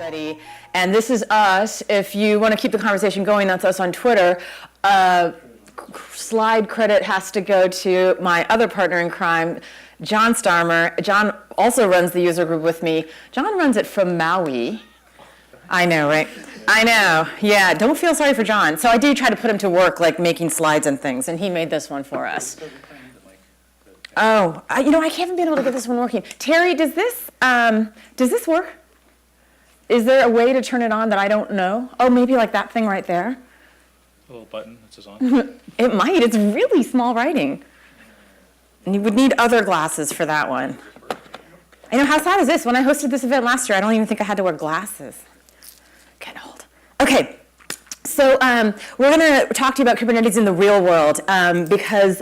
everybody. And this is us. If you want to keep the conversation going, that's us on Twitter. Slide credit has to go to my other partner in crime, John Starmer. John also runs the user group with me. John runs it from Maui. I know, right? I know. Yeah, don't feel sorry for John. So I do try to put him to work, like making slides and things, and he made this one for us. Oh, I haven't been able to get this one working. Terry, does this work? Is there a way to turn it on that I don't know? Oh, maybe like that thing right there? A little button that says on. It might. It's really small writing. And you would need other glasses for that one. I know, how sad is this? When I hosted this event last year, I don't even think I had to wear glasses. Getting old. Okay, so we're going to talk to you about Kubernetes in the real world because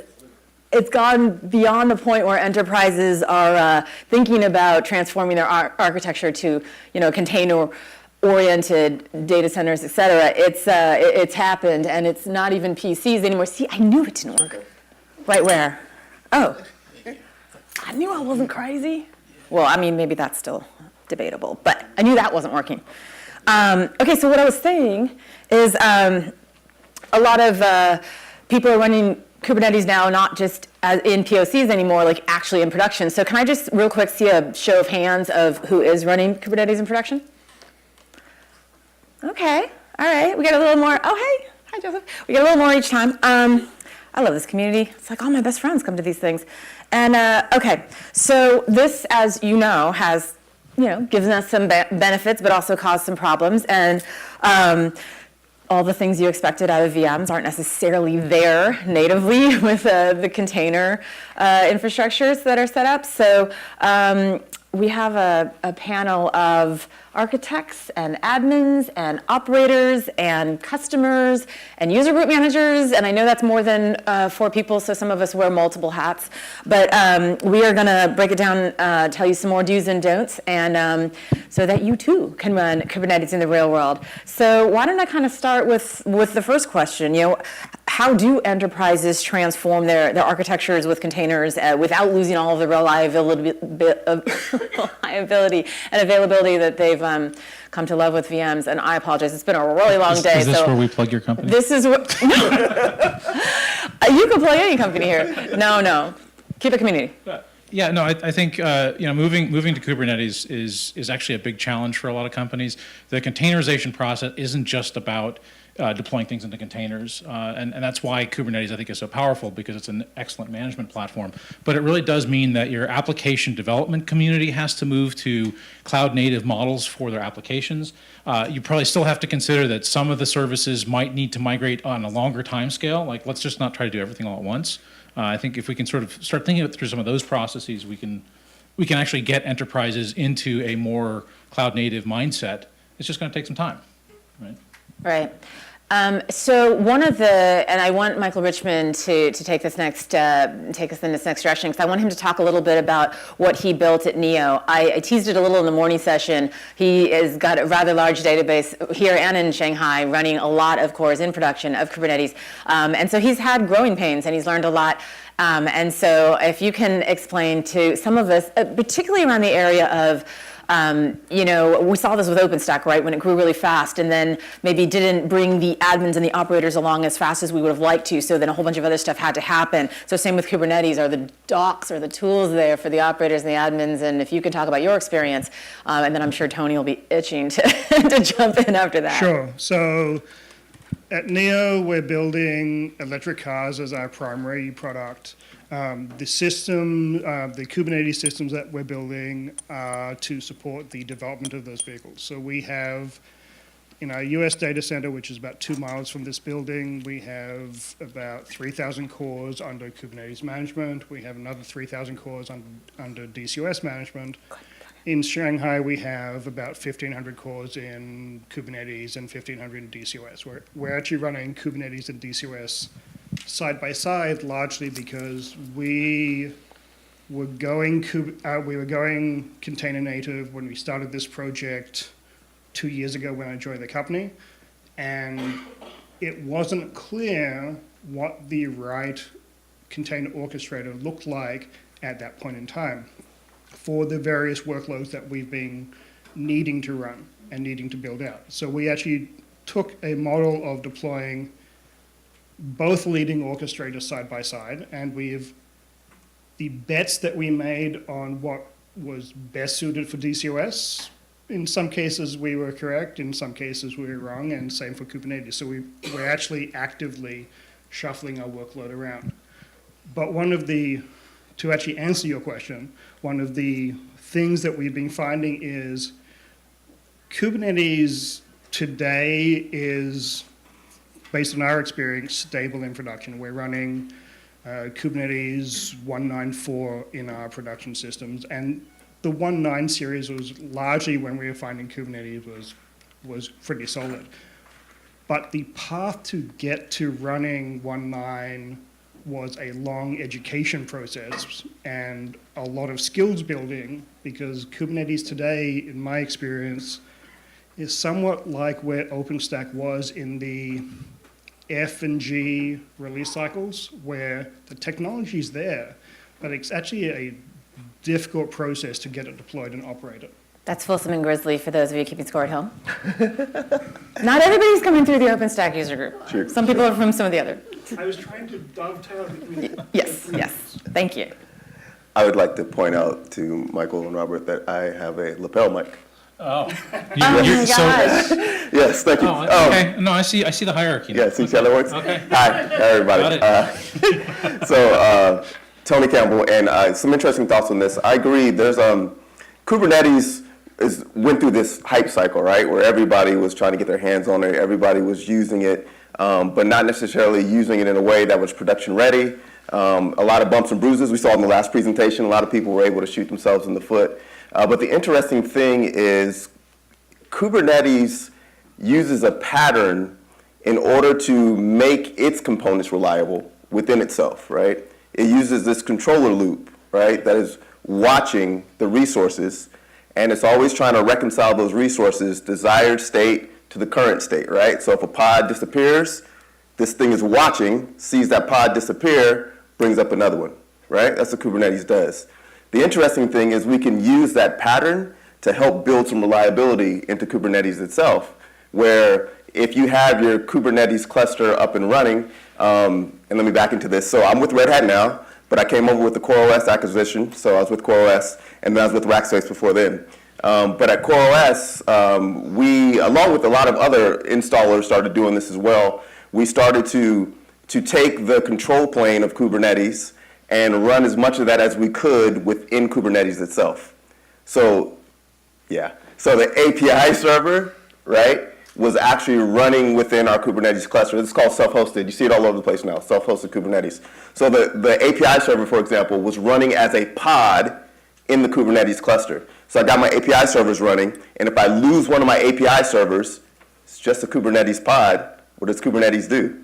it's gone beyond the point where enterprises are thinking about transforming their architecture to, container-oriented data centers, et cetera. It's happened, and it's not even PCs anymore. See, I knew it didn't work. Right where? Oh, I knew I wasn't crazy. Well, I mean, maybe that's still debatable, but I knew that wasn't working. Okay, so what I was saying is a lot of people are running Kubernetes now, not just in POCs anymore, like actually in production. So can I just real quick see a show of hands of who is running Kubernetes in production? Okay, all right, we got a little more. Oh, hey, hi, Joseph. We got a little more each time. I love this community. It's like all my best friends come to these things. And okay, so this, as you know, has given us some benefits, but also caused some problems. And all the things you expected out of VMs aren't necessarily there natively with the container infrastructures that are set up. So we have a panel of architects and admins and operators and customers and user group managers. And I know that's more than 4 people, so some of us wear multiple hats. But we are going to break it down, tell you some more do's and don'ts, and so that you too can run Kubernetes in the real world. So why don't I kind of start with the first question? How do enterprises transform their architectures with containers without losing all of the reliability and availability that they've come to love with VMs? And I apologize, it's been a really long day. Is this where we plug your company? This is where, you can plug any company here. No, keep it community. Yeah, no, I think moving to Kubernetes is actually a big challenge for a lot of companies. The containerization process isn't just about deploying things into containers, and that's why Kubernetes I think is so powerful, because it's an excellent management platform. But it really does mean that your application development community has to move to cloud native models for their applications. You probably still have to consider that some of the services might need to migrate on a longer time scale. Like, let's just not try to do everything all at once. I think if we can sort of start thinking through some of those processes, we can actually get enterprises into a more cloud native mindset. It's just going to take some time, right? Right. So one of and I want Michael Richmond to take us in this next direction, because I want him to talk a little bit about what he built at Neo. I teased it a little in the morning session. He has got a rather large database here and in Shanghai, running a lot of cores in production of Kubernetes. And so he's had growing pains, and he's learned a lot. And so if you can explain to some of us, particularly around the area of we saw this with OpenStack, right, when it grew really fast, and then maybe didn't bring the admins and the operators along as fast as we would have liked to, so then a whole bunch of other stuff had to happen. So same with Kubernetes. Are the docs or the tools there for the operators and the admins? And if you can talk about your experience, and then I'm sure Tony will be itching to, to jump in after that. Sure. So at Neo, we're building electric cars as our primary product. The Kubernetes systems that we're building are to support the development of those vehicles. So we have, in our US data center, which is about 2 miles from this building, we have about 3,000 cores under Kubernetes management. We have another 3,000 cores under DCOS management. In Shanghai, we have about 1,500 cores in Kubernetes and 1,500 in DCOS. We're actually running Kubernetes and DCOS side by side, largely because we were going container native when we started this project 2 years ago when I joined the company, and it wasn't clear what the right container orchestrator looked like at that point in time for the various workloads that we've been needing to run and needing to build out. So we actually took a model of deploying both leading orchestrators side by side, and the bets that we made on what was best suited for DCOS, in some cases we were correct, in some cases we were wrong, and same for Kubernetes. So we're actually actively shuffling our workload around. But to actually answer your question, one of the things that we've been finding is Kubernetes today is, based on our experience, stable in production. We're running Kubernetes 1.9.4 in our production systems, and the 1.9 series was largely when we were finding Kubernetes was pretty solid. But the path to get to running 1.9 was a long education process and a lot of skills building, because Kubernetes today, in my experience, is somewhat like where OpenStack was in the F and G release cycles, where the technology is there, but it's actually a difficult process to get it deployed and operated. That's Folsom and Grizzly for those of you keeping score at home. Not everybody's coming through the OpenStack user group. Sure. Some people are from some of the other. I was trying to dovetail between. Yes, yes. Thank you. I would like to point out to Michael and Robert that I have a lapel mic. Oh. Oh my gosh. Yes, thank you. Oh, okay. No, I see the hierarchy now. Yeah, see how that works? Okay. Hi, everybody. Got So, Tony Campbell, and some interesting thoughts on this. I agree. There's Kubernetes went through this hype cycle, right, where everybody was trying to get their hands on it, everybody was using it, but not necessarily using it in a way that was production ready. A lot of bumps and bruises we saw in the last presentation. A lot of people were able to shoot themselves in the foot. But the interesting thing is Kubernetes uses a pattern in order to make its components reliable within itself, right? It uses this controller loop, right, that is watching the resources, and it's always trying to reconcile those resources, desired state to the current state, right? So if a pod disappears, this thing is watching, sees that pod disappear, brings up another one, right? That's what Kubernetes does. The interesting thing is we can use that pattern to help build some reliability into Kubernetes itself, where if you have your Kubernetes cluster up and running, and let me back into this. So I'm with Red Hat now, but I came over with the CoreOS acquisition, so I was with CoreOS, and then I was with Rackspace before then. But at CoreOS, we, along with a lot of other installers, started doing this as well. We started to take the control plane of Kubernetes and run as much of that as we could within Kubernetes itself. So, yeah. So the API server, right, was actually running within our Kubernetes cluster. It's called self-hosted. You see it all over the place now, self-hosted Kubernetes. So the API server, for example, was running as a pod in the Kubernetes cluster. So I got my API servers running, and if I lose one of my API servers, it's just a Kubernetes pod. What does Kubernetes do?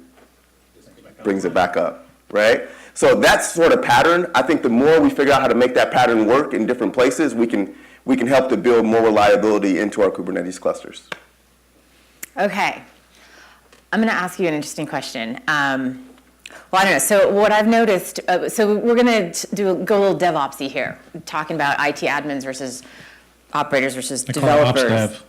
Brings it back up, right? So that sort of pattern, I think the more we figure out how to make that pattern work in different places, we can help to build more reliability into our Kubernetes clusters. Okay. I'm going to ask you an interesting question. Well, I don't know. So what I've noticed, so we're going to go a little DevOps-y here, talking about IT admins versus operators versus developers. Ops dev.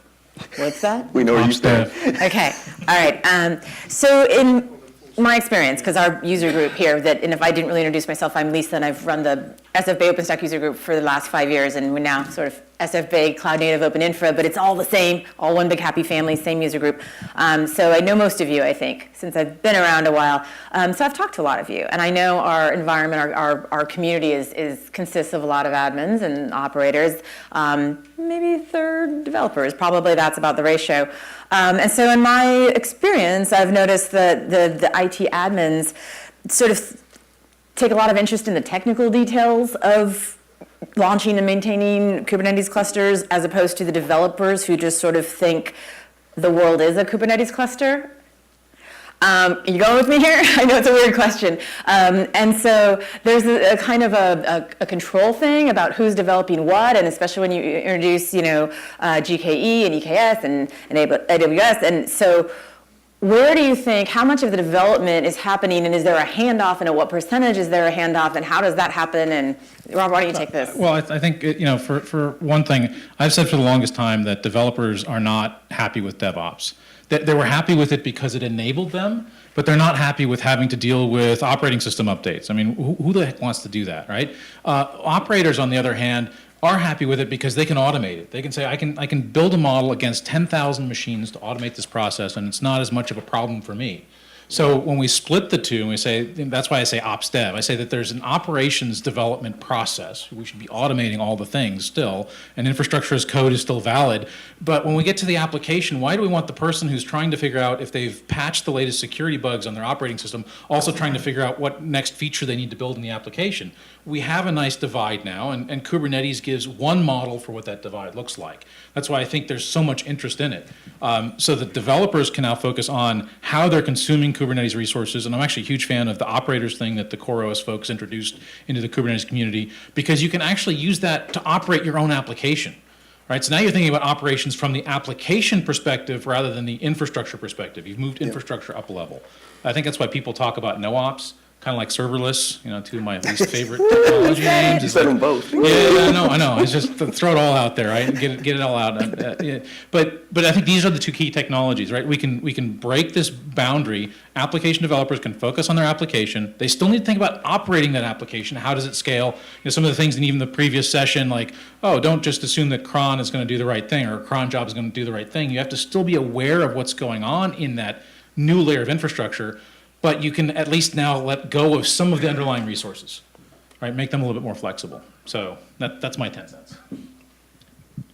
What's that? We know where you stand. Okay. All right. So in my experience, because our user group here, and if I didn't really introduce myself, I'm Lisa, and I've run the SFBay OpenStack user group for the last 5 years, and we're now sort of SFBay Cloud Native OpenInfra, but it's all the same, all one big happy family, same user group. So I know most of you, I think, since I've been around a while. So I've talked to a lot of you, and I know our environment, our community consists of a lot of admins and operators, maybe a third developers, probably that's about the ratio. And so in my experience, I've noticed that the IT admins sort of take a lot of interest in the technical details of launching and maintaining Kubernetes clusters, as opposed to the developers who just sort of think the world is a Kubernetes cluster. You going with me here? I know it's a weird question. And so there's a kind of a control thing about who's developing what, and especially when you introduce, GKE and EKS and AWS. And so where do you think, how much of the development is happening, and is there a handoff, and at what percentage is there a handoff, and how does that happen? And Rob, why don't you take this? Well, I think, for one thing, I've said for the longest time that developers are not happy with DevOps. They were happy with it because it enabled them, but they're not happy with having to deal with operating system updates. I mean, who the heck wants to do that, right? Operators, on the other hand, are happy with it because they can automate it. They can say, I can build a model against 10,000 machines to automate this process, and it's not as much of a problem for me. So when we split the two, and we say, that's why I say ops dev, I say that there's an operations development process. We should be automating all the things still, and infrastructure as code is still valid. But when we get to the application, why do we want the person who's trying to figure out if they've patched the latest security bugs on their operating system also trying to figure out what next feature they need to build in the application? We have a nice divide now, and Kubernetes gives one model for what that divide looks like. That's why I think there's so much interest in it. So that developers can now focus on how they're consuming Kubernetes resources, and I'm actually a huge fan of the operators thing that the CoreOS folks introduced into the Kubernetes community, because you can actually use that to operate your own application. Right, so now you're thinking about operations from the application perspective rather than the infrastructure perspective. You've moved infrastructure up a level. I think that's why people talk about no-ops, kind of like serverless, two of my least favorite technology names. You said them both. Yeah, I know. It's just throw it all out there, right? Get it all out. Yeah. But I think these are the two key technologies, right? We can break this boundary. Application developers can focus on their application. They still need to think about operating that application. How does it scale? Some of the things in even the previous session, like, oh, don't just assume that cron is going to do the right thing or cron job is going to do the right thing. You have to still be aware of what's going on in that new layer of infrastructure. But you can at least now let go of some of the underlying resources, right? Make them a little bit more flexible. So that's my 10 cents.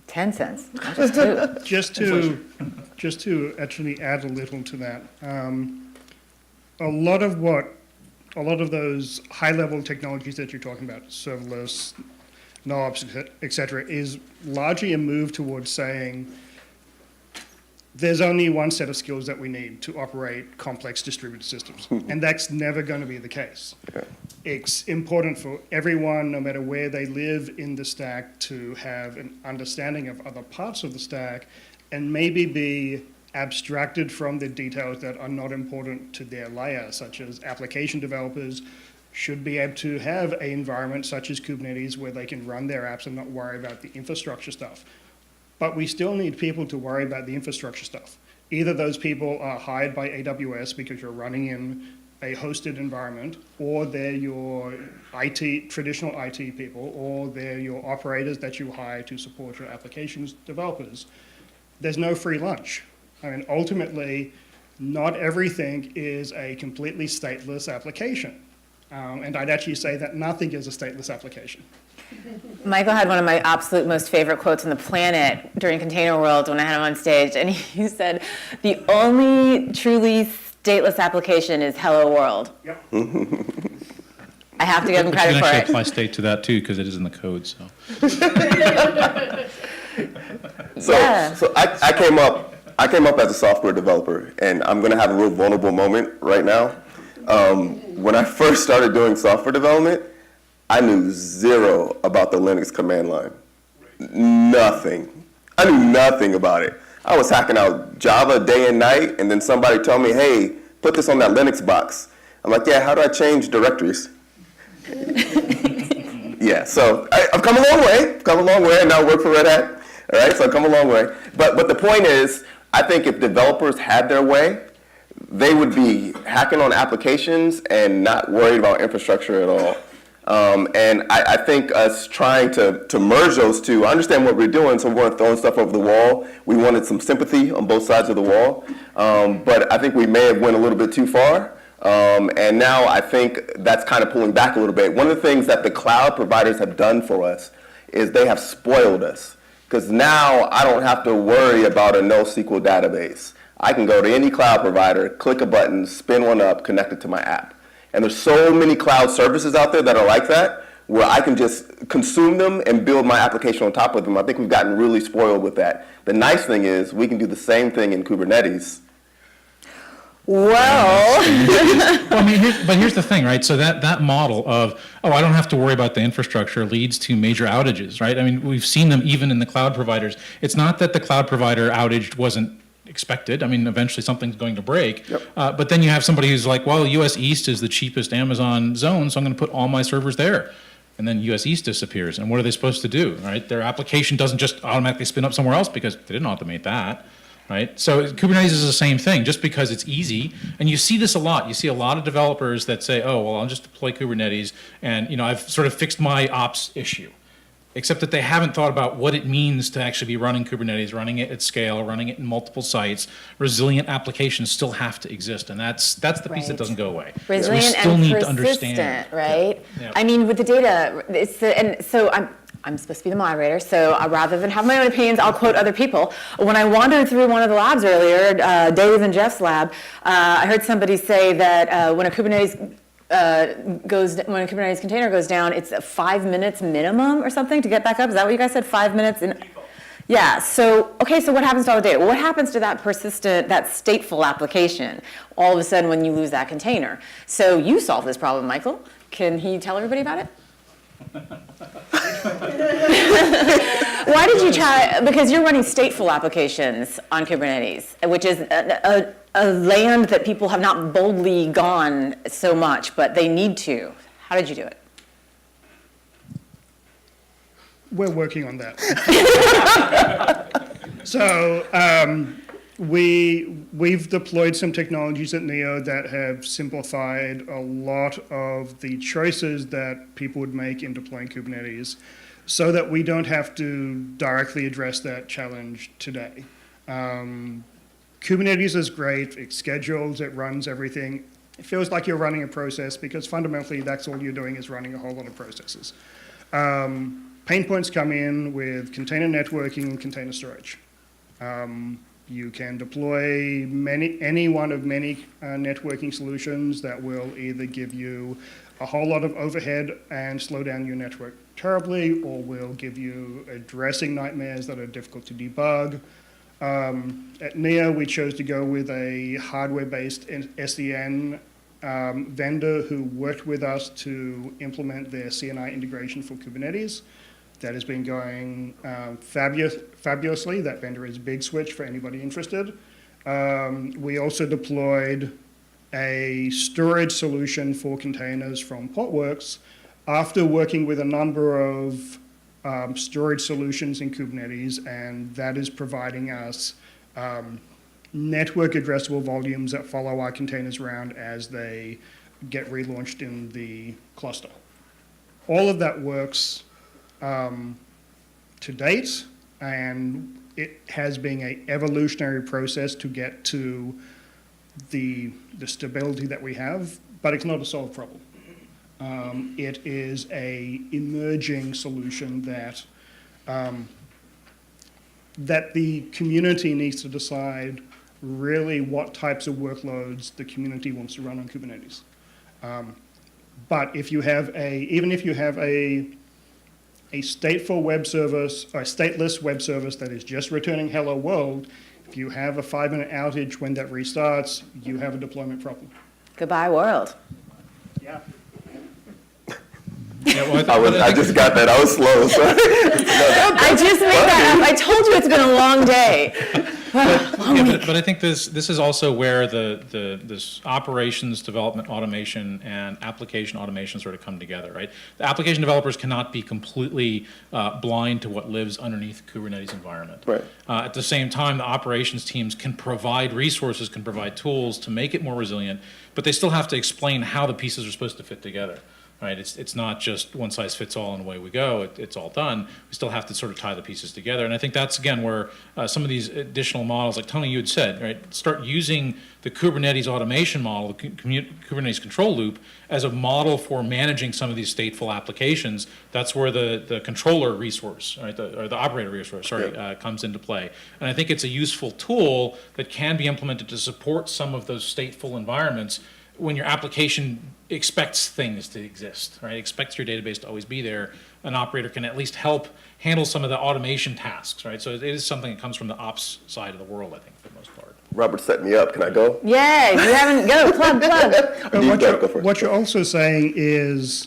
10 cents, not just two. Just to actually add a little to that, a lot of those high-level technologies that you're talking about, serverless, no-ops, et cetera, is largely a move towards saying, there's only one set of skills that we need to operate complex distributed systems, and that's never going to be the case. Yeah. It's important for everyone, no matter where they live in the stack, to have an understanding of other parts of the stack and maybe be abstracted from the details that are not important to their layer, such as application developers should be able to have an environment such as Kubernetes where they can run their apps and not worry about the infrastructure stuff. But we still need people to worry about the infrastructure stuff. Either those people are hired by AWS because you're running in a hosted environment, or they're your traditional IT people, or they're your operators that you hire to support your applications developers. There's no free lunch. I mean, ultimately, not everything is a completely stateless application. And I'd actually say that nothing is a stateless application. Michael had one of my absolute most favorite quotes on the planet during Container World when I had him on stage, and he said, the only truly stateless application is Hello World. Yep. I have to give him credit You for can actually it. apply state to that too, because it is in the code, so. So I came up as a software developer, and I'm going to have a real vulnerable moment right now. When I first started doing software development, I knew zero about the Linux command line. Nothing. I knew nothing about it. I was hacking out Java day and night, and then somebody told me, hey, put this on that Linux box. I'm like, yeah, how do I change directories? Yeah, so I've come a long way, and now I work for Red Hat. All right, so I've come a long way. But the point is, I think if developers had their way, they would be hacking on applications and not worried about infrastructure at all. And I think us trying to merge those two, I understand what we're doing, so we weren't throwing stuff over the wall. We wanted some sympathy on both sides of the wall. But I think we may have went a little bit too far. And now I think that's kind of pulling back a little bit. One of the things that the cloud providers have done for us is they have spoiled us. Because now I don't have to worry about a NoSQL database. I can go to any cloud provider, click a button, spin one up, connect it to my app. And there's so many cloud services out there that are like that, where I can just consume them and build my application on top of them. I think we've gotten really spoiled with that. The nice thing is we can do the same thing in Kubernetes. Well, Well, I mean, here's the thing, right? So that model of, oh, I don't have to worry about the infrastructure leads to major outages, right? I mean, we've seen them even in the cloud providers. It's not that the cloud provider outage wasn't expected. I mean, eventually something's going to break. Yep. But then you have somebody who's like, well, US East is the cheapest Amazon zone, so I'm going to put all my servers there. And then US East disappears. And what are they supposed to do, right? Their application doesn't just automatically spin up somewhere else because they didn't automate that, right? So Kubernetes is the same thing, just because it's easy. And you see this a lot. You see a lot of developers that say, oh, well, I'll just deploy Kubernetes, and I've sort of fixed my ops issue. Except that they haven't thought about what it means to actually be running Kubernetes, running it at scale, running it in multiple sites. Resilient applications still have to exist, and that's the piece that Right. doesn't go away. Resilient we still and need to persistent, understand, right? Yeah. I mean, with the data, and so I'm supposed to be the moderator, so rather than have my own opinions, I'll quote other people. When I wandered through one of the labs earlier, Dave and Jeff's lab, I heard somebody say that when a Kubernetes when a Kubernetes container goes down, it's 5 minutes minimum or something to get back up. Is that what you guys said? 5 minutes? Yeah. So okay. So what happens to all the data? What happens to that persistent, that stateful application? All of a sudden, when you lose that container. So you solved this problem, Michael. Can he tell everybody about it? Why did you try? Because you're running stateful applications on Kubernetes, which is a land that people have not boldly gone so much, but they need to. How did you do it? We're working on that. So we've deployed some technologies at Neo that have simplified a lot of the choices that people would make in deploying Kubernetes, so that we don't have to directly address that challenge today. Kubernetes is great. It schedules, it runs everything. It feels like you're running a process because fundamentally that's all you're doing is running a whole lot of processes. Pain points come in with container networking and container storage. You can deploy any one of many networking solutions that will either give you a whole lot of overhead and slow down your network terribly, or will give you addressing nightmares that are difficult to debug. At Neo, we chose to go with a hardware-based SDN vendor who worked with us to implement their CNI integration for Kubernetes. That has been going fabulously. That vendor is Big Switch for anybody interested. We also deployed a storage solution for containers from Portworx after working with a number of storage solutions in Kubernetes, and that is providing us network addressable volumes that follow our containers around as they get relaunched in the cluster. All of that works to date, and it has been an evolutionary process to get to the stability that we have, but it's not a solved problem. It is a emerging solution that that the community needs to decide really what types of workloads the community wants to run on Kubernetes. But if you have even if you have a stateful web service, or a stateless web service that is just returning hello world, if you have a 5-minute outage when that restarts, you have a deployment problem. Goodbye, world. Yeah. Yeah, well, I just got that. I was slow. Sorry. I just made that up. I told you it's been a long day. But I think this is also where this operations development automation and application automation sort of come together, right? The application developers cannot be completely blind to what lives underneath Kubernetes environment. Right. At the same time, the operations teams can provide resources, can provide tools to make it more resilient, but they still have to explain how the pieces are supposed to fit together. Right, it's not just one size fits all and away we go. It's all done. We still have to sort of tie the pieces together, and I think that's again where some of these additional models, like Tony, you had said, right, start using the Kubernetes automation model, the Kubernetes control loop, as a model for managing some of these stateful applications. That's where the controller resource, right, or the operator resource, comes into play. And I think it's a useful tool that can be implemented to support some of those stateful environments when your application expects things to exist, right? Expects your database to always be there. An operator can at least help handle some of the automation tasks, right? So it is something that comes from the ops side of the world, I think, for the most part. Robert set me up. Can I go? Yay, you haven't, go, plug. But what you're also saying is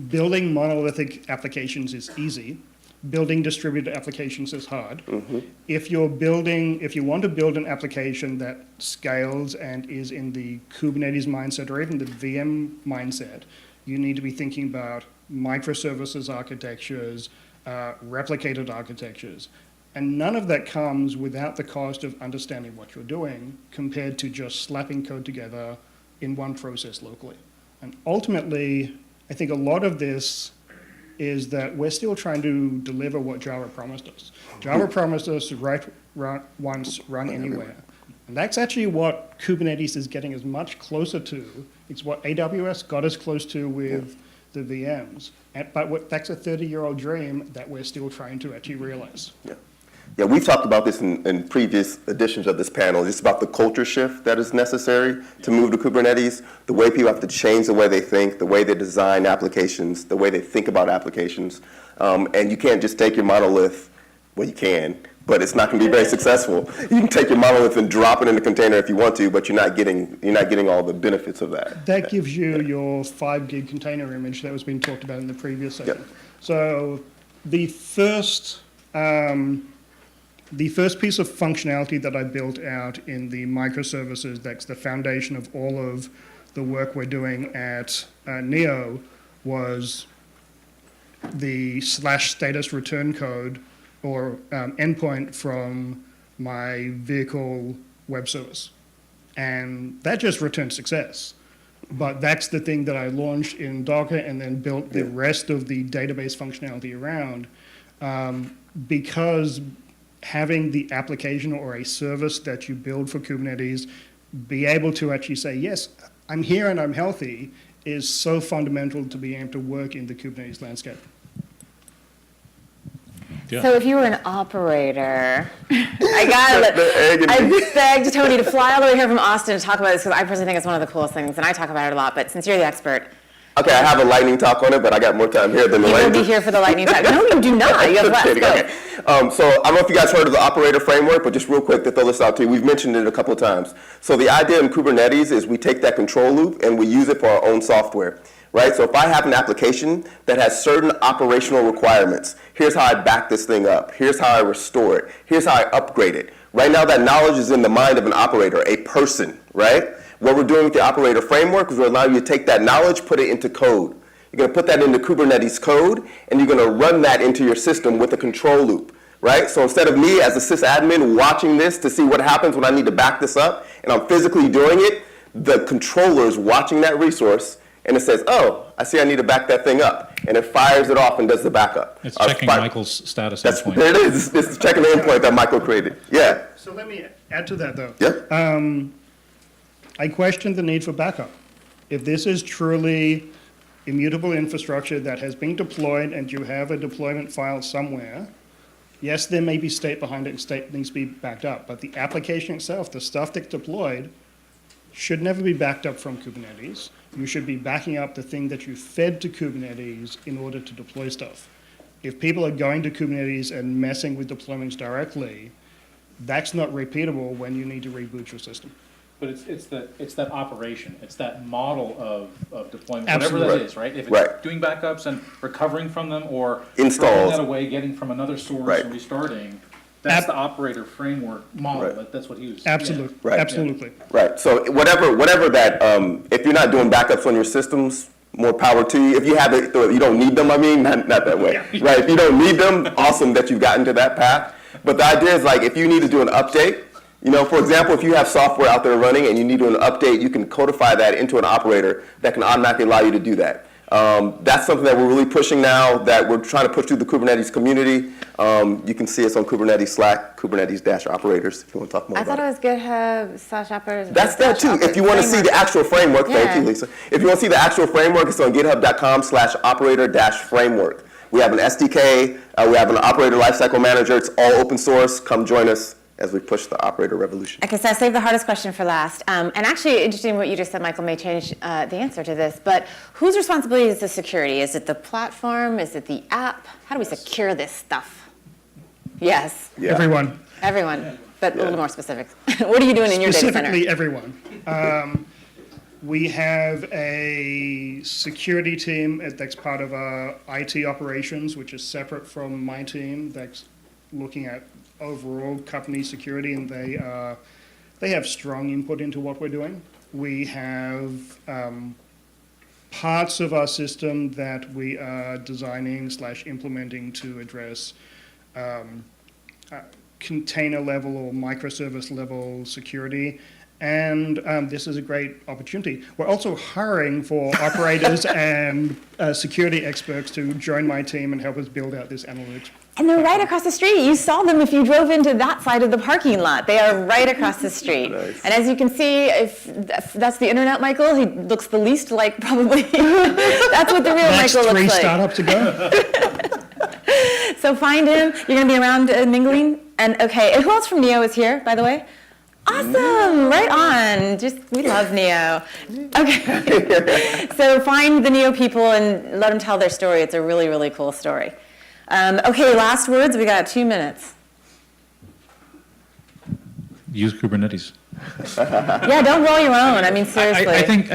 building monolithic applications is easy, building distributed applications is hard. If you want to build an application that scales and is in the Kubernetes mindset or even the VM mindset, you need to be thinking about microservices architectures, replicated architectures. And none of that comes without the cost of understanding what you're doing compared to just slapping code together in one process locally. And ultimately, I think a lot of this is that we're still trying to deliver what Java promised us. Java promised us write once, run anywhere. And that's actually what Kubernetes is getting as much closer to. It's what AWS got us close to with the VMs. But that's a 30-year-old dream that we're still trying to actually realize. Yeah, we've talked about this in previous editions of this panel, just about the culture shift that is necessary to move to Kubernetes, the way people have to change the way they think, the way they design applications, the way they think about applications. And you can't just take your monolith, well, you can, but it's not going to be very successful. You can take your monolith and drop it in a container if you want to, but you're not getting all the benefits of that. That gives you your 5 gig container image that was being talked about in the previous section. So the first piece of functionality that I built out in the microservices, that's the foundation of all of the work we're doing at Neo, was the /status return code or endpoint from my vehicle web service. And that just returned success. But that's the thing that I launched in Docker and then built the rest of the database functionality around, because having the application or a service that you build for Kubernetes be able to actually say, yes, I'm here and I'm healthy, is so fundamental to being able to work in the Kubernetes landscape. Yeah. So if you were an operator, I begged Tony to fly all the way here from Austin to talk about this because I personally think it's one of the coolest things, and I talk about it a lot, but since you're the expert. Okay, I have a lightning talk on it, but I got more time here than the You lightning. will be here for the lightning talk. No, you do not. You have less. Kidding, Go. okay. So I don't know if you guys heard of the operator framework, but just real quick to throw this out to you. We've mentioned it a couple of times. So the idea in Kubernetes is we take that control loop and we use it for our own software, right? So if I have an application that has certain operational requirements, here's how I back this thing up. Here's how I restore it. Here's how I upgrade it. Right now that knowledge is in the mind of an operator, a person, right? What we're doing with the operator framework is we're allowing you to take that knowledge, put it into code. You're going to put that into Kubernetes code, and you're going to run that into your system with a control loop, right? So instead of me as a sysadmin watching this to see what happens when I need to back this up, and I'm physically doing it, the controller is watching that resource, and it says, oh, I see I need to back that thing up. And it fires it off and does the backup. It's checking Michael's status endpoint. There it is. It's checking the endpoint that Michael created. Yeah. So let me add to that, though. Yeah. I question the need for backup. If this is truly immutable infrastructure that has been deployed and you have a deployment file somewhere, yes, there may be state behind it and state needs to be backed up, but the application itself, the stuff that's deployed, should never be backed up from Kubernetes. You should be backing up the thing that you fed to Kubernetes in order to deploy stuff. If people are going to Kubernetes and messing with deployments directly, that's not repeatable when you need to reboot your system. But it's that operation, it's that model of deployment, Absolutely. whatever that is, right? If it's Right. doing backups and recovering from them, or Installs. throwing that away, getting from another source Right. and restarting, that's the operator framework model. Right. That's what he was. Absolutely, Right. absolutely. Right. So whatever that, if you're not doing backups on your systems, more power to you. If you have it, you don't need them. I mean, not that way, right? If you don't need them, awesome that you've gotten to that path. But the idea is like if you need to do an update. You know, for example, if you have software out there running and you need to do an update, you can codify that into an operator that can automatically allow you to do that. That's something that we're really pushing now, that we're trying to push through the Kubernetes community. You can see us on Kubernetes Slack, Kubernetes-operators, if you want to talk more I about thought it. it was GitHub/operators. That's that too. If you want to see the actual framework, thank you, Yeah. Lisa. If you want to see the actual framework, it's on github.com/operator-framework. We have an SDK, we have an operator lifecycle manager. It's all open source. Come join us as we push the operator revolution. Okay, so I saved the hardest question for last. And actually, interesting what you just said, Michael, may change the answer to this. But whose responsibility is the security? Is it the platform? Is it the app? How do we secure this stuff? Yes, Yeah. Everyone. everyone, but a little more specific. What are you doing in your data center? Specifically everyone. We have a security team that's part of our IT operations, which is separate from my team, that's looking at overall company security, and they have strong input into what we're doing. We have parts of our system that we are designing / implementing to address container level or microservice level security. And this is a great opportunity. We're also hiring for operators and security experts to join my team and help us build out this analytics. And they're right across the street. You saw them if you drove into that side of the parking lot. They are right across the street. Nice. And as you can see, if that's the internet Michael, he looks the least like probably. That's what the real Next Michael three looks like. startups to go. So find him. You're going to be around mingling. And okay, and who else from Neo is here, by the way? Awesome, right on. We love Neo. Okay, so find the Neo people and let them tell their story. It's a really, really cool story. Okay, last words. We got 2 minutes. Use Kubernetes. Yeah, don't roll your own. I mean, seriously. I think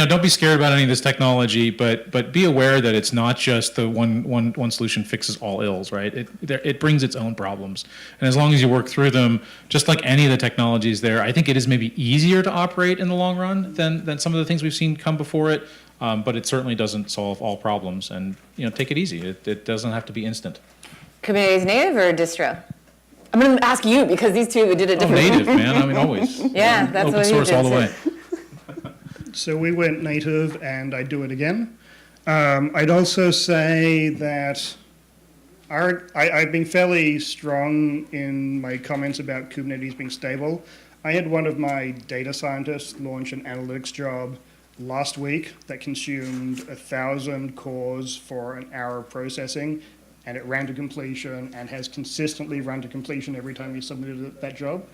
don't be scared about any of this technology, but be aware that it's not just the one solution fixes all ills, right? It brings its own problems, and as long as you work through them, just like any of the technologies there, I think it is maybe easier to operate in the long run than some of the things we've seen come before it. But it certainly doesn't solve all problems, and take it easy. It doesn't have to be instant. Kubernetes native or distro? I'm going to ask you because these two did it differently. Native, man. I mean, always. Yeah, that's Open what he source did. all the way. So we went native, and I'd do it again. I'd also say that I've been fairly strong in my comments about Kubernetes being stable. I had one of my data scientists launch an analytics job last week that consumed 1,000 cores for an hour of processing, and it ran to completion and has consistently run to completion every time he submitted that job.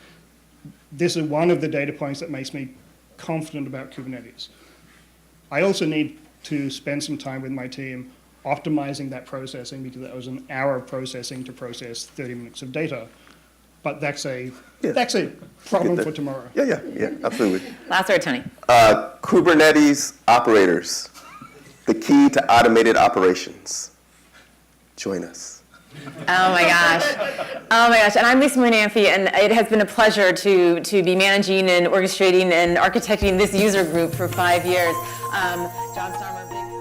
This is one of the data points that makes me confident about Kubernetes. I also need to spend some time with my team optimizing that processing because that was an hour of processing to process 30 minutes of data. But that's a problem for tomorrow. Yeah, absolutely. Last word, Tony. Kubernetes operators, the key to automated operations. Join us. Oh my gosh. Oh my gosh. And I'm Lisa Murnanfi, and it has been a pleasure to be managing and orchestrating and architecting this user group for 5 years. John Starmer, big